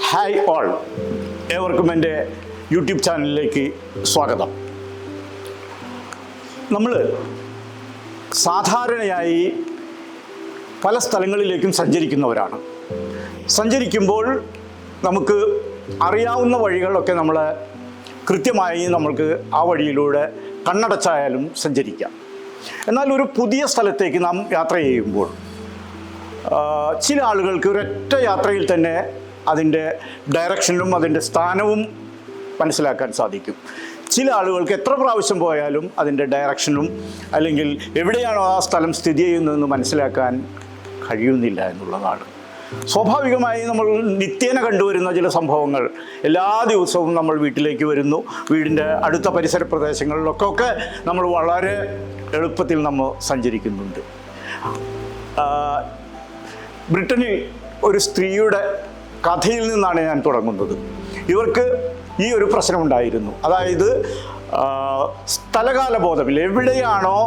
Hi all, ഏവർക്കും എൻ്റെ YouTube ചാനലിലേക്ക് സ്വാഗതം. നമ്മൾ സാധാരണയായി പല സ്ഥലങ്ങളിലേക്കും സഞ്ചരിക്കുന്നവരാണ്. സഞ്ചരിക്കുമ്പോൾ നമുക്ക് അറിയാവുന്ന വഴികളൊക്കെ നമ്മൾ കൃത്യമായി നമ്മൾക്ക് ആ വഴിയിലൂടെ കണ്ണടച്ചായാലും സഞ്ചരിക്കാം. എന്നാൽ ഒരു പുതിയ സ്ഥലത്തേക്ക് നാം യാത്ര ചെയ്യുമ്പോൾ ചില ആളുകൾക്ക് ഒരൊറ്റ യാത്രയിൽ തന്നെ അതിൻ്റെ ഡയറക്ഷനും അതിൻ്റെ സ്ഥാനവും മനസ്സിലാക്കാൻ സാധിക്കും. ചില ആളുകൾക്ക് എത്ര പ്രാവശ്യം പോയാലും അതിൻ്റെ ഡയറക്ഷനും അല്ലെങ്കിൽ എവിടെയാണോ ആ സ്ഥലം സ്ഥിതി ചെയ്യുന്നതെന്ന് മനസ്സിലാക്കാൻ കഴിയുന്നില്ല എന്നുള്ളതാണ്. സ്വാഭാവികമായി നമ്മൾ നിത്യേന കണ്ടുവരുന്ന ചില സംഭവങ്ങൾ, എല്ലാ ദിവസവും നമ്മൾ വീട്ടിലേക്ക് വരുന്നു, വീടിൻ്റെ അടുത്ത പരിസര പ്രദേശങ്ങളിലൊക്കെ നമ്മൾ വളരെ എളുപ്പത്തിൽ നമ്മൾ സഞ്ചരിക്കുന്നുണ്ട്. ബ്രിട്ടനിൽ ഒരു സ്ത്രീയുടെ കഥയിൽ നിന്നാണ് ഞാൻ തുടങ്ങുന്നത്. ഇവർക്ക് ഈ ഒരു പ്രശ്നമുണ്ടായിരുന്നു. അതായത് സ്ഥലകാല ബോധമില്ല. എവിടെയാണോ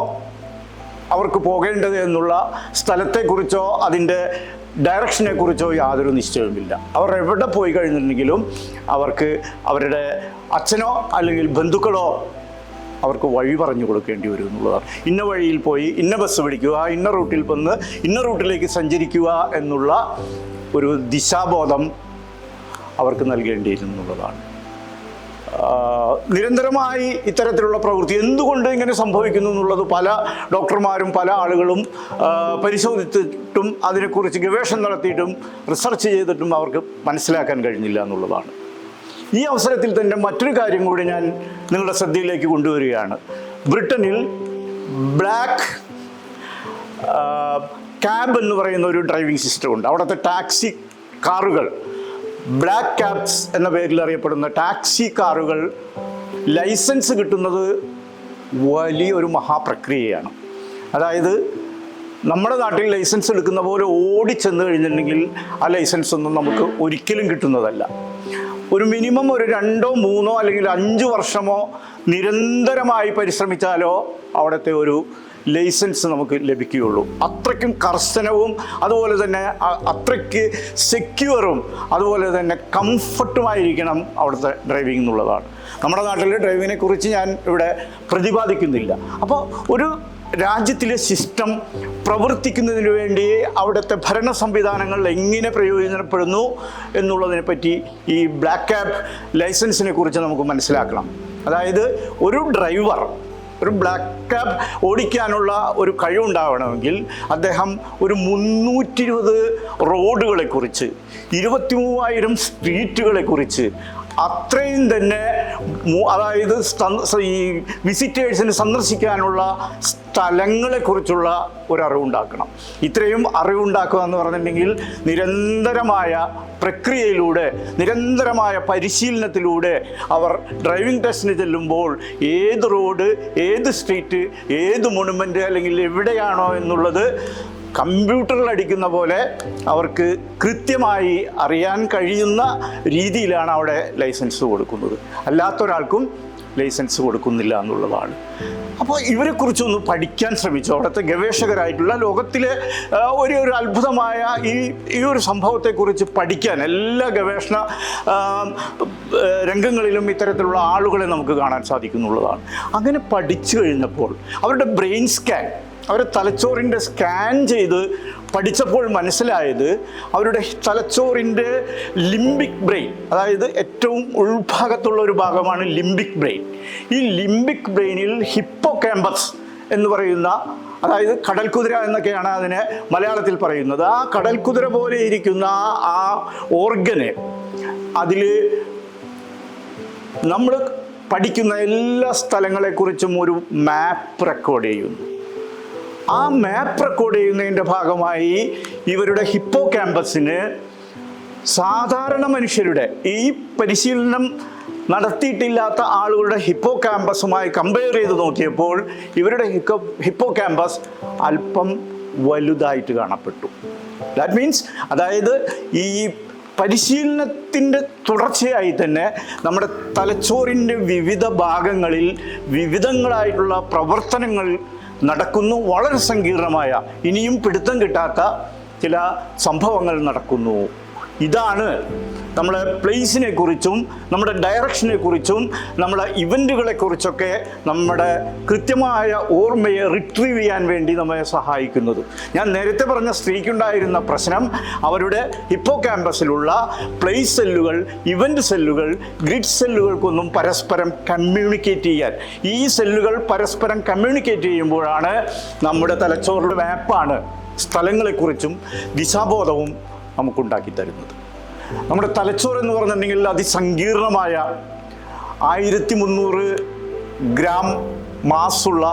അവർക്ക് പോകേണ്ടത് എന്നുള്ള സ്ഥലത്തെക്കുറിച്ചോ അതിൻ്റെ ഡയറക്ഷനെ കുറിച്ചോ യാതൊരു നിശ്ചയവുമില്ല. അവർ എവിടെ പോയി കഴിഞ്ഞിട്ടുണ്ടെങ്കിലും അവർക്ക് അവരുടെ അച്ഛനോ അല്ലെങ്കിൽ ബന്ധുക്കളോ അവർക്ക് വഴി പറഞ്ഞു കൊടുക്കേണ്ടി വരും എന്നുള്ളതാണ്. ഇന്ന വഴിയിൽ പോയി ഇന്ന ബസ് പിടിക്കുക, ഇന്ന റൂട്ടിൽ വന്ന് ഇന്ന റൂട്ടിലേക്ക് സഞ്ചരിക്കുക എന്നുള്ള ഒരു ദിശാബോധം അവർക്ക് നൽകേണ്ടിയിരുന്നു എന്നുള്ളതാണ്. നിരന്തരമായി ഇത്തരത്തിലുള്ള പ്രവൃത്തി എന്തുകൊണ്ട് ഇങ്ങനെ സംഭവിക്കുന്നു എന്നുള്ളത് പല ഡോക്ടർമാരും പല ആളുകളും പരിശോധിച്ചിട്ടും അതിനെക്കുറിച്ച് ഗവേഷണം നടത്തിയിട്ടും റിസർച്ച് ചെയ്തിട്ടും അവർക്ക് മനസ്സിലാക്കാൻ കഴിഞ്ഞില്ല എന്നുള്ളതാണ്. ഈ അവസരത്തിൽ തന്നെ മറ്റൊരു കാര്യം കൂടി ഞാൻ നിങ്ങളുടെ ശ്രദ്ധയിലേക്ക് കൊണ്ടുവരികയാണ്. ബ്രിട്ടനിൽ ബ്ലാക്ക് ക്യാബ് എന്ന് പറയുന്ന ഒരു ഡ്രൈവിംഗ് സിസ്റ്റം ഉണ്ട്. അവിടുത്തെ ടാക്സി കാറുകൾ, ബ്ലാക്ക് ക്യാബ്സ് എന്ന പേരിൽ അറിയപ്പെടുന്ന ടാക്സി കാറുകൾ ലൈസൻസ് കിട്ടുന്നത് വലിയൊരു മഹാപ്രക്രിയയാണ്. അതായത് നമ്മുടെ നാട്ടിൽ ലൈസൻസ് എടുക്കുന്ന പോലെ ഓടിച്ചെന്ന് കഴിഞ്ഞിട്ടുണ്ടെങ്കിൽ ആ ലൈസൻസ് ഒന്നും നമുക്ക് ഒരിക്കലും കിട്ടുന്നതല്ല. ഒരു മിനിമം ഒരു 2, 3 അല്ലെങ്കിൽ 5 വർഷമോ നിരന്തരമായി പരിശ്രമിച്ചാലോ അവിടുത്തെ ഒരു ലൈസൻസ് നമുക്ക് ലഭിക്കുകയുള്ളൂ. അത്രയ്ക്കും കർശനവും അതുപോലെ തന്നെ അത്രയ്ക്ക് സെക്യൂറും അതുപോലെ തന്നെ കംഫർട്ടുമായിരിക്കണം അവിടുത്തെ ഡ്രൈവിംഗ് എന്നുള്ളതാണ്. നമ്മുടെ നാട്ടിലെ ഡ്രൈവിങ്ങിനെ കുറിച്ച് ഞാൻ ഇവിടെ പ്രതിപാദിക്കുന്നില്ല. അപ്പോൾ ഒരു രാജ്യത്തിലെ സിസ്റ്റം പ്രവർത്തിക്കുന്നതിന് വേണ്ടി അവിടുത്തെ ഭരണ സംവിധാനങ്ങൾ എങ്ങനെ പ്രയോജനപ്പെടുന്നു എന്നുള്ളതിനെ പറ്റി ഈ ബ്ലാക്ക് ക്യാബ് ലൈസൻസിനെ കുറിച്ച് നമുക്ക് മനസ്സിലാക്കണം. അതായത് ഒരു ഡ്രൈവർ ഒരു ബ്ലാക്ക് ക്യാബ് ഓടിക്കാനുള്ള ഒരു കഴിവുണ്ടാവണമെങ്കിൽ അദ്ദേഹം ഒരു 320 റോഡുകളെക്കുറിച്ച് 23,000 സ്ട്രീറ്റുകളെക്കുറിച്ച് അത്രയും തന്നെ, അതായത് ഈ വിസിറ്റേഴ്സിന് സന്ദർശിക്കാനുള്ള സ്ഥലങ്ങളെക്കുറിച്ചുള്ള ഒരറിവുണ്ടാക്കണം. ഇത്രയും അറിവുണ്ടാക്കുക എന്ന് പറഞ്ഞിട്ടുണ്ടെങ്കിൽ നിരന്തരമായ പ്രക്രിയയിലൂടെ, നിരന്തരമായ പരിശീലനത്തിലൂടെ അവർ ഡ്രൈവിംഗ് ടെസ്റ്റിന് ചെല്ലുമ്പോൾ ഏത് റോഡ്, ഏത് സ്ട്രീറ്റ്, ഏത് മോണുമെൻ്റ് അല്ലെങ്കിൽ എവിടെയാണോ എന്നുള്ളത് കമ്പ്യൂട്ടറിൽ അടിക്കുന്ന പോലെ അവർക്ക് കൃത്യമായി അറിയാൻ കഴിയുന്ന രീതിയിലാണ് അവിടെ ലൈസൻസ് കൊടുക്കുന്നത്. അല്ലാത്തൊരാൾക്കും ലൈസൻസ് കൊടുക്കുന്നില്ല എന്നുള്ളതാണ്. അപ്പോൾ ഇവരെക്കുറിച്ചൊന്ന് പഠിക്കാൻ ശ്രമിച്ചു അവിടുത്തെ ഗവേഷകരായിട്ടുള്ള ലോകത്തിലെ ഒരു അത്ഭുതമായ ഈ ഒരു സംഭവത്തെക്കുറിച്ച് പഠിക്കാൻ എല്ലാ ഗവേഷണ രംഗങ്ങളിലും ഇത്തരത്തിലുള്ള ആളുകളെ നമുക്ക് കാണാൻ സാധിക്കുന്നുള്ളതാണ്. അങ്ങനെ പഠിച്ചു കഴിഞ്ഞപ്പോൾ അവരുടെ ബ്രെയിൻ സ്കാൻ, അവരുടെ തലച്ചോറിൻ്റെ സ്കാൻ ചെയ്ത് പഠിച്ചപ്പോൾ മനസ്സിലായത് അവരുടെ തലച്ചോറിൻ്റെ ലിംബിക് ബ്രെയിൻ, അതായത് ഏറ്റവും ഉൾഭാഗത്തുള്ള ഒരു ഭാഗമാണ് ലിംബിക് ബ്രെയിൻ. ഈ ലിംബിക് ബ്രെയിനിൽ ഹിപ്പോ ക്യാമ്പസ് എന്ന് പറയുന്ന, അതായത് കടൽക്കുതിര എന്നൊക്കെയാണ് അതിനെ മലയാളത്തിൽ പറയുന്നത്, ആ കടൽക്കുതിര പോലെ ഇരിക്കുന്ന ആ ഓർഗന്, അതിൽ നമ്മൾ പഠിക്കുന്ന എല്ലാ സ്ഥലങ്ങളെക്കുറിച്ചും ഒരു മാപ്പ് റെക്കോർഡ് ചെയ്യുന്നു. ആ മാപ്പ് റെക്കോർഡ് ചെയ്യുന്നതിൻ്റെ ഭാഗമായി ഇവരുടെ ഹിപ്പോ ക്യാമ്പസിന് സാധാരണ മനുഷ്യരുടെ, ഈ പരിശീലനം നടത്തിയിട്ടില്ലാത്ത ആളുകളുടെ ഹിപ്പോ ക്യാമ്പസുമായി കമ്പയർ ചെയ്ത് നോക്കിയപ്പോൾ ഇവരുടെ ഹിപ്പോ ക്യാമ്പസ് അല്പം വലുതായിട്ട് കാണപ്പെട്ടു. ദാറ്റ് മീൻസ്, അതായത് ഈ പരിശീലനത്തിൻ്റെ തുടർച്ചയായി തന്നെ നമ്മുടെ തലച്ചോറിൻ്റെ വിവിധ ഭാഗങ്ങളിൽ വിവിധങ്ങളായിട്ടുള്ള പ്രവർത്തനങ്ങൾ നടക്കുന്നു. വളരെ സങ്കീർണമായ, ഇനിയും പിടുത്തം കിട്ടാത്ത ചില സംഭവങ്ങൾ നടക്കുന്നു ഇതാണ് നമ്മളെ പ്ലേസിനെ കുറിച്ചും നമ്മുടെ ഡയറക്ഷനെ കുറിച്ചും നമ്മുടെ ഇവൻറ്റുകളെ കുറിച്ചൊക്കെ നമ്മുടെ കൃത്യമായ ഓർമ്മയെ റിട്രീവ് ചെയ്യാൻ വേണ്ടി നമ്മെ സഹായിക്കുന്നത്. ഞാൻ നേരത്തെ പറഞ്ഞ സ്ത്രീക്കുണ്ടായിരുന്ന പ്രശ്നം അവരുടെ ഹിപ്പോകാമ്പസിലുള്ള പ്ലേസ് സെല്ലുകൾ, ഇവൻറ്റ് സെല്ലുകൾ, ഗ്രിഡ് സെല്ലുകൾക്കൊന്നും പരസ്പരം കമ്മ്യൂണിക്കേറ്റ് ചെയ്യാൻ, ഈ സെല്ലുകൾ പരസ്പരം കമ്മ്യൂണിക്കേറ്റ് ചെയ്യുമ്പോഴാണ് നമ്മുടെ തലച്ചോറിൻ്റെ മാപ്പാണ് സ്ഥലങ്ങളെക്കുറിച്ചും ദിശാബോധവും നമുക്കുണ്ടാക്കി തരുന്നത്. നമ്മുടെ തലച്ചോറ് എന്ന് പറഞ്ഞിട്ടുണ്ടെങ്കിൽ അതിസങ്കീർണമായ 1300 ഗ്രാം മാസുള്ള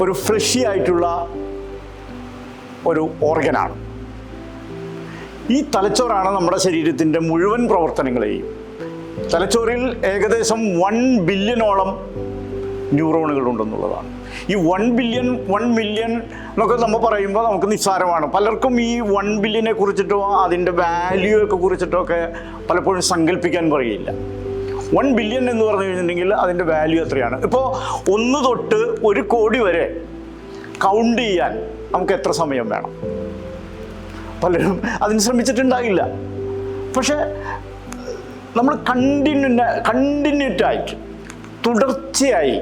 ഒരു ഫ്ലഷി ആയിട്ടുള്ള ഒരു ഓർഗനാണ്. ഈ തലച്ചോറാണ് നമ്മുടെ ശരീരത്തിൻ്റെ മുഴുവൻ പ്രവർത്തനങ്ങളെയും. തലച്ചോറിൽ ഏകദേശം 1 ബില്യണോളം ന്യൂറോണുകൾ ഉണ്ടെന്നുള്ളതാണ്. ഈ 1 മില്യൺ എന്നൊക്കെ നമ്മൾ പറയുമ്പോൾ നമുക്ക് നിസ്സാരമാണ്. പലർക്കും ഈ 1 ബില്യനെ കുറിച്ചിട്ടോ അതിൻ്റെ വാല്യൂയൊക്കെ കുറിച്ചിട്ടോ ഒക്കെ പലപ്പോഴും സങ്കല്പിക്കാൻ കഴിയില്ല. 1 ബില്യൺ എന്ന് പറഞ്ഞു കഴിഞ്ഞിട്ടുണ്ടെങ്കിൽ അതിൻ്റെ വാല്യൂ എത്രയാണ്? ഇപ്പോൾ 1 തൊട്ട് 1 കോടി വരെ കൗണ്ട് ചെയ്യാൻ നമുക്ക് എത്ര സമയം വേണം? പലരും അതിന് ശ്രമിച്ചിട്ടുണ്ടാകില്ല. പക്ഷേ നമ്മൾ കണ്ടിന്യൂറ്റായിട്ട് തുടർച്ചയായി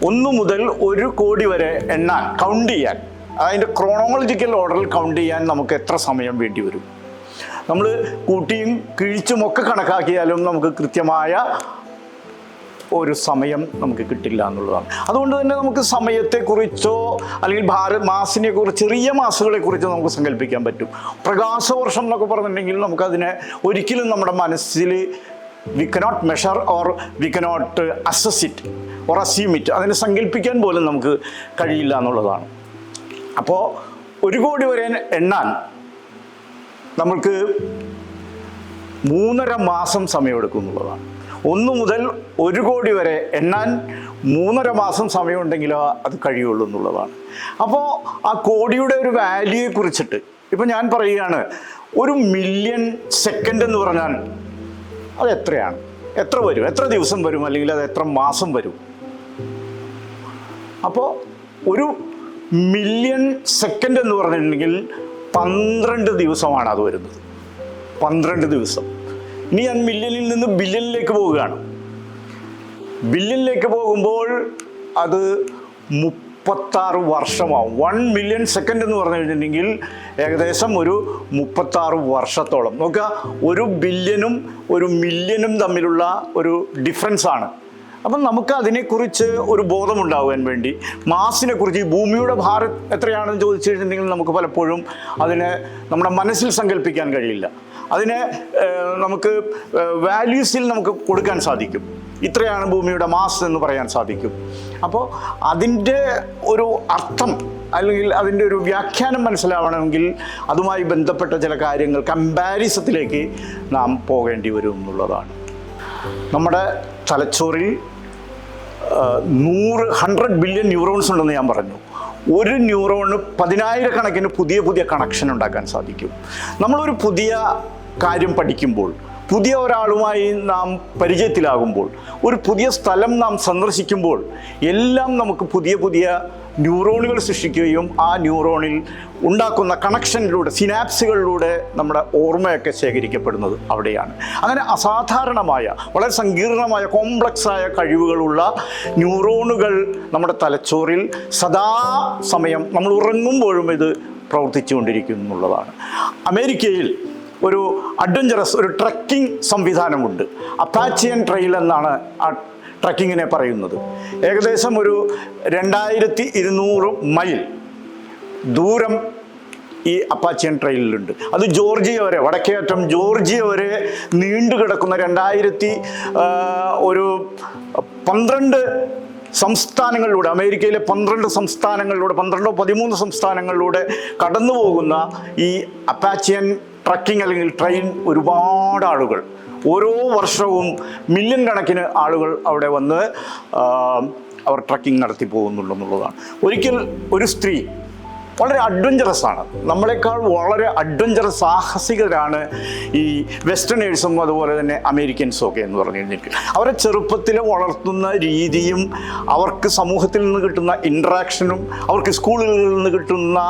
1 മുതൽ 1 കോടി വരെ എണ്ണാൻ, കൗണ്ട് ചെയ്യാൻ, അതിൻ്റെ ക്രോണോളജിക്കൽ ഓർഡറിൽ കൗണ്ട് ചെയ്യാൻ നമുക്ക് എത്ര സമയം വേണ്ടി വരും? നമ്മൾ കൂട്ടിയും കിഴിച്ചുമൊക്കെ കണക്കാക്കിയാലും നമുക്ക് കൃത്യമായ ഒരു സമയം നമുക്ക് കിട്ടില്ല എന്നുള്ളതാണ്. അതുകൊണ്ട് തന്നെ നമുക്ക് സമയത്തെക്കുറിച്ചോ അല്ലെങ്കിൽ മാസിനെ കുറിച്ച്, ചെറിയ മാസുകളെ കുറിച്ചോ നമുക്ക് സങ്കല്പിക്കാൻ പറ്റും. പ്രകാശവർഷം എന്നൊക്കെ പറഞ്ഞിട്ടുണ്ടെങ്കിൽ നമുക്കതിനെ ഒരിക്കലും നമ്മുടെ മനസ്സിൽ we cannot measure or we cannot assess it or assume it. അതിനെ സങ്കല്പിക്കാൻ പോലും നമുക്ക് കഴിയില്ല എന്നുള്ളതാണ്. അപ്പോൾ 1 കോടി വരെ എണ്ണാൻ നമുക്ക് 3.5 മാസം സമയമെടുക്കും എന്നുള്ളതാണ്. 1 മുതൽ 1 കോടി വരെ എണ്ണാൻ 3.5 മാസം സമയമുണ്ടെങ്കിലോ അത് കഴിയുള്ളൂ എന്നുള്ളതാണ്. അപ്പോൾ ആ കോടിയുടെ ഒരു വാല്യൂയെ കുറിച്ചിട്ട് ഇപ്പം ഞാൻ പറയുകയാണ്, 1 മില്യൺ സെക്കൻഡ് എന്ന് പറഞ്ഞാൽ അത് എത്രയാണ്? എത്ര വരും? എത്ര ദിവസം വരും? അല്ലെങ്കിൽ അത് എത്ര മാസം വരും? അപ്പോൾ 1 മില്യൺ സെക്കൻഡ് എന്ന് പറഞ്ഞിട്ടുണ്ടെങ്കിൽ 12 ദിവസമാണ് അത് വരുന്നത്. 12 ദിവസം. ഇനി ഞാൻ മില്യണിൽ നിന്ന് ബില്യണിലേക്ക് പോവുകയാണ്. ബില്യണിലേക്ക് പോകുമ്പോൾ അത് 36 വർഷമാവും. 1 മില്യൺ സെക്കൻഡ് എന്ന് പറഞ്ഞു കഴിഞ്ഞിട്ടുണ്ടെങ്കിൽ ഏകദേശം ഒരു 36 വർഷത്തോളം. നോക്കുക, 1 ബില്യനും 1 മില്യനും തമ്മിലുള്ള ഒരു ഡിഫറൻസാണ്. അപ്പം നമുക്ക് അതിനെക്കുറിച്ച് ഒരു ബോധമുണ്ടാകാൻ വേണ്ടി, മാസിനെ കുറിച്ച്, ഈ ഭൂമിയുടെ ഭാരം എത്രയാണെന്ന് ചോദിച്ചു കഴിഞ്ഞിട്ടുണ്ടെങ്കിൽ നമുക്ക് പലപ്പോഴും അതിനെ നമ്മുടെ മനസ്സിൽ സങ്കല്പിക്കാൻ കഴിയില്ല. അതിനെ നമുക്ക് വാല്യൂസിൽ നമുക്ക് കൊടുക്കാൻ സാധിക്കും. ഇത്രയാണ് ഭൂമിയുടെ മാസ് എന്ന് പറയാൻ സാധിക്കും. അപ്പോൾ അതിൻ്റെ ഒരു അർത്ഥം അല്ലെങ്കിൽ അതിൻ്റെ ഒരു വ്യാഖ്യാനം മനസ്സിലാവണമെങ്കിൽ അതുമായി ബന്ധപ്പെട്ട ചില കാര്യങ്ങൾ കമ്പാരിസത്തിലേക്ക് നാം പോകേണ്ടി വരും എന്നുള്ളതാണ്. നമ്മുടെ തലച്ചോറിൽ 100 ബില്യൺ ന്യൂറോൺസ് ഉണ്ടെന്ന് ഞാൻ പറഞ്ഞു. ഒരു ന്യൂറോണ് 10,000 കണക്കിന് പുതിയ കണക്ഷൻ ഉണ്ടാക്കാൻ സാധിക്കും. നമ്മളൊരു പുതിയ കാര്യം പഠിക്കുമ്പോൾ, പുതിയ ഒരാളുമായി നാം പരിചയത്തിലാകുമ്പോൾ, ഒരു പുതിയ സ്ഥലം നാം സന്ദർശിക്കുമ്പോൾ എല്ലാം നമുക്ക് പുതിയ ന്യൂറോണുകൾ സൃഷ്ടിക്കുകയും ആ ന്യൂറോണിൽ ഉണ്ടാക്കുന്ന കണക്ഷനിലൂടെ, സിനാപ്സുകളിലൂടെ നമ്മുടെ ഓർമ്മയൊക്കെ ശേഖരിക്കപ്പെടുന്നത് അവിടെയാണ്. അങ്ങനെ അസാധാരണമായ, വളരെ സങ്കീർണമായ, കോംപ്ലക്സായ കഴിവുകളുള്ള ന്യൂറോണുകൾ നമ്മുടെ തലച്ചോറിൽ സദാസമയം നമ്മൾ ഉറങ്ങുമ്പോഴും ഇത് പ്രവർത്തിച്ചുകൊണ്ടിരിക്കുന്നു എന്നുള്ളതാണ്. അമേരിക്കയിൽ ഒരു അഡ്വഞ്ചറസ് ഒരു ട്രക്കിംഗ് സംവിധാനമുണ്ട്. അപ്പാച്ചിയൻ ട്രെയിൽ എന്നാണ് ആ ട്രക്കിങ്ങിനെ പറയുന്നത്. ഏകദേശം ഒരു 2200 മൈൽ ദൂരം ഈ അപ്പാച്ചിയൻ ട്രെയിലിലുണ്ട്. അത് ജോർജിയ വരെ, വടക്കേയറ്റം ജോർജിയ വരെ നീണ്ടു കിടക്കുന്ന 12 സംസ്ഥാനങ്ങളിലൂടെ, അമേരിക്കയിലെ 12 സംസ്ഥാനങ്ങളിലൂടെ, 12 13 സംസ്ഥാനങ്ങളിലൂടെ കടന്നു പോകുന്ന ഈ അപ്പാച്ചിയൻ ട്രക്കിംഗ് അല്ലെങ്കിൽ ട്രെയിൻ ഒരുപാട് ആളുകൾ, ഓരോ വർഷവും മില്യൺ കണക്കിന് ആളുകൾ അവിടെ വന്ന് അവർ ട്രക്കിംഗ് നടത്തി പോകുന്നുണ്ടെന്നുള്ളതാണ്. ഒരിക്കൽ ഒരു സ്ത്രീ വളരെ അഡ്വഞ്ചറസ് ആണ്. നമ്മളെക്കാൾ വളരെ അഡ്വഞ്ചറസ് സാഹസികരാണ് ഈ വെസ്റ്റേണേഴ്സും അതുപോലെ തന്നെ അമേരിക്കൻസും ഒക്കെ എന്ന് പറഞ്ഞു കഴിഞ്ഞിട്ട്. അവരെ ചെറുപ്പത്തിൽ വളർത്തുന്ന രീതിയും അവർക്ക് സമൂഹത്തിൽ നിന്ന് കിട്ടുന്ന ഇൻട്രാക്ഷനും അവർക്ക് സ്കൂളുകളിൽ നിന്ന് കിട്ടുന്ന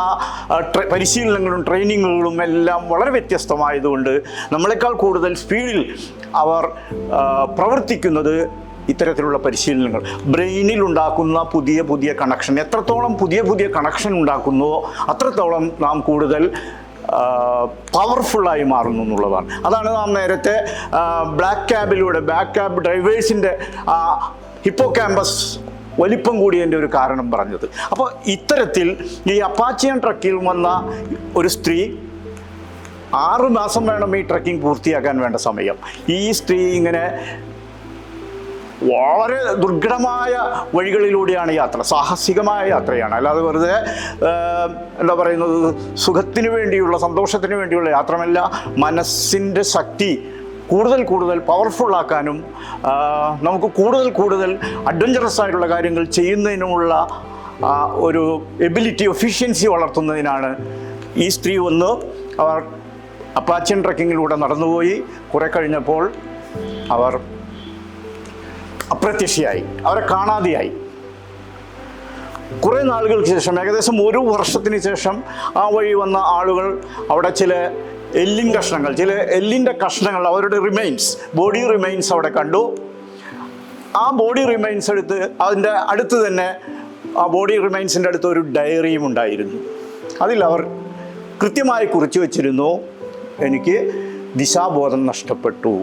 പരിശീലനങ്ങളും ട്രെയിനിങ്ങുകളും എല്ലാം വളരെ വ്യത്യസ്തമായതുകൊണ്ട് നമ്മളെക്കാൾ കൂടുതൽ സ്പീഡിൽ അവർ പ്രവർത്തിക്കുന്നത് ഇത്തരത്തിലുള്ള പരിശീലനങ്ങൾ ബ്രെയിനിൽ ഉണ്ടാക്കുന്ന പുതിയ പുതിയ കണക്ഷൻ, എത്രത്തോളം പുതിയ പുതിയ കണക്ഷൻ ഉണ്ടാക്കുന്നുവോ അത്രത്തോളം നാം കൂടുതൽ പവർഫുള്ളായി മാറുന്നു എന്നുള്ളതാണ്. അതാണ് നാം നേരത്തെ ബാക്ക് ക്യാബ് ഡ്രൈവേഴ്സിൻ്റെ ഹിപ്പോ ക്യാമ്പസ് വലിപ്പം കൂടിയതിൻ്റെ ഒരു കാരണം പറഞ്ഞത്. അപ്പോൾ ഇത്തരത്തിൽ ഈ അപ്പാച്ചിയൻ ട്രക്കിൽ വന്ന ഒരു സ്ത്രീ 6 മാസം വേണം ഈ ട്രക്കിംഗ് പൂർത്തിയാക്കാൻ വേണ്ട സമയം. ഈ സ്ത്രീ ഇങ്ങനെ വളരെ ദുർഘടമായ വഴികളിലൂടെയാണ് യാത്ര, സാഹസികമായ യാത്രയാണ്. അല്ലാതെ വെറുതെ എന്താ പറയുന്നത് സുഖത്തിന് വേണ്ടിയുള്ള സന്തോഷത്തിന് വേണ്ടിയുള്ള യാത്രമല്ല. മനസ്സിൻ്റെ ശക്തി കൂടുതൽ പവർഫുള്ളാക്കാനും നമുക്ക് കൂടുതൽ അഡ്വഞ്ചറസ് ആയിട്ടുള്ള കാര്യങ്ങൾ ചെയ്യുന്നതിനുമുള്ള ഒരു എഫിഷ്യൻസി വളർത്തുന്നതിനാണ് ഈ സ്ത്രീ അവർ അപ്പാച്ചിയൻ ട്രക്കിങ്ങിലൂടെ നടന്നുപോയി. കുറെ കഴിഞ്ഞപ്പോൾ അവർ അപ്രത്യക്ഷയായി, അവരെ കാണാതെയായി. കുറേ നാളുകൾക്ക് ശേഷം, ഏകദേശം 1 വർഷത്തിന് ശേഷം ആ വഴി വന്ന ആളുകൾ അവിടെ ചില എല്ലിൻ്റെ കഷ്ണങ്ങൾ, അവരുടെ ബോഡി റിമൈൻസ് അവിടെ കണ്ടു. ആ ബോഡി റിമൈൻസ് അതിൻ്റെ അടുത്ത് തന്നെ ആ ബോഡി റിമൈൻസിൻ്റെ അടുത്ത് ഒരു ഡയറിയും ഉണ്ടായിരുന്നു. അതിൽ അവർ കൃത്യമായി കുറിച്ചു വച്ചിരുന്നു, എനിക്ക് ദിശാബോധം നഷ്ടപ്പെട്ടു.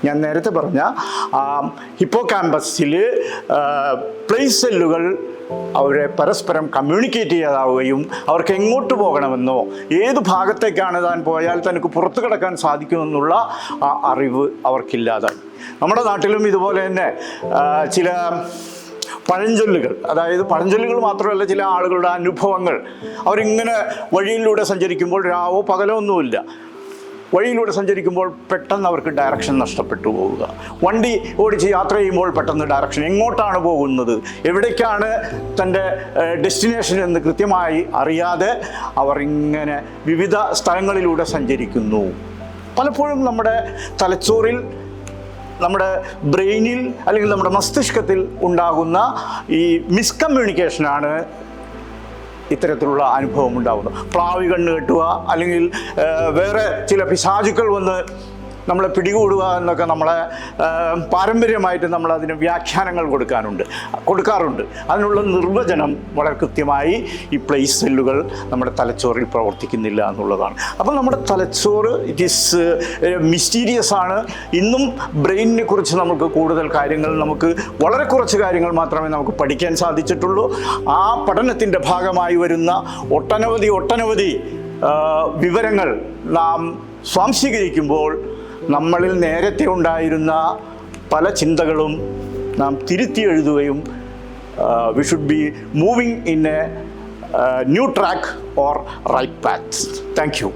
ഞാൻ നേരത്തെ പറഞ്ഞ ഹിപ്പോ ക്യാമ്പസിൽ പ്ലേസ് സെല്ലുകൾ അവരെ പരസ്പരം കമ്മ്യൂണിക്കേറ്റ് ചെയ്യാതാവുകയും അവർക്ക് എങ്ങോട്ട് പോകണമെന്നോ ഏത് ഭാഗത്തേക്കാണ് താൻ പോയാൽ തനിക്ക് പുറത്തു കിടക്കാൻ സാധിക്കുമെന്നുള്ള ആ അറിവ് അവർക്കില്ലാതായി. നമ്മുടെ നാട്ടിലും ഇതുപോലെ തന്നെ ചില പഴഞ്ചൊല്ലുകൾ, അതായത് പഴഞ്ചൊല്ലുകൾ മാത്രമല്ല, ചില ആളുകളുടെ അനുഭവങ്ങൾ. അവരിങ്ങനെ വഴിയിലൂടെ സഞ്ചരിക്കുമ്പോൾ രാവോ പകലോ ഒന്നുമില്ല, വഴിയിലൂടെ സഞ്ചരിക്കുമ്പോൾ പെട്ടെന്ന് അവർക്ക് ഡയറക്ഷൻ നഷ്ടപ്പെട്ടു പോവുക. വണ്ടി ഓടിച്ച് യാത്ര ചെയ്യുമ്പോൾ പെട്ടെന്ന് ഡയറക്ഷൻ, എങ്ങോട്ടാണ് പോകുന്നത്, എവിടേക്കാണ് തൻ്റെ ഡെസ്റ്റിനേഷൻ എന്ന് കൃത്യമായി അറിയാതെ അവർ ഇങ്ങനെ വിവിധ സ്ഥലങ്ങളിലൂടെ സഞ്ചരിക്കുന്നു. പലപ്പോഴും നമ്മുടെ തലച്ചോറിൽ, നമ്മുടെ ബ്രെയിനിൽ അല്ലെങ്കിൽ നമ്മുടെ മസ്തിഷ്കത്തിൽ ഉണ്ടാകുന്ന ഈ മിസ്കമ്മ്യൂണിക്കേഷനാണ് ഇത്തരത്തിലുള്ള അനുഭവം ഉണ്ടാകുന്നത്. പ്ലാവി കണ്ണ് കെട്ടുക, അല്ലെങ്കിൽ വേറെ ചില പിശാചുക്കൾ വന്ന് നമ്മളെ പിടികൂടുക എന്നൊക്കെ നമ്മളെ പാരമ്പര്യമായിട്ട് നമ്മളതിന് വ്യാഖ്യാനങ്ങൾ കൊടുക്കാറുണ്ട്. അതിനുള്ള നിർവചനം വളരെ കൃത്യമായി ഈ പ്ലേസ് സെല്ലുകൾ നമ്മുടെ തലച്ചോറിൽ പ്രവർത്തിക്കുന്നില്ല എന്നുള്ളതാണ്. അപ്പോൾ നമ്മുടെ തലച്ചോറ് ഇറ്റ് ഈസ് മിസ്റ്റീരിയസ് ആണ്. ഇന്നും ബ്രെയിനിനെ കുറിച്ച് നമുക്ക് കൂടുതൽ കാര്യങ്ങൾ, നമുക്ക് വളരെ കുറച്ച് കാര്യങ്ങൾ മാത്രമേ നമുക്ക് പഠിക്കാൻ സാധിച്ചിട്ടുള്ളൂ. ആ പഠനത്തിൻ്റെ ഭാഗമായി വരുന്ന ഒട്ടനവധി വിവരങ്ങൾ നാം സ്വാംശീകരിക്കുമ്പോൾ നമ്മളിൽ നേരത്തെ ഉണ്ടായിരുന്ന പല ചിന്തകളും നാം തിരുത്തി എഴുതുകയും we should be moving in a new track or right path. Thank you.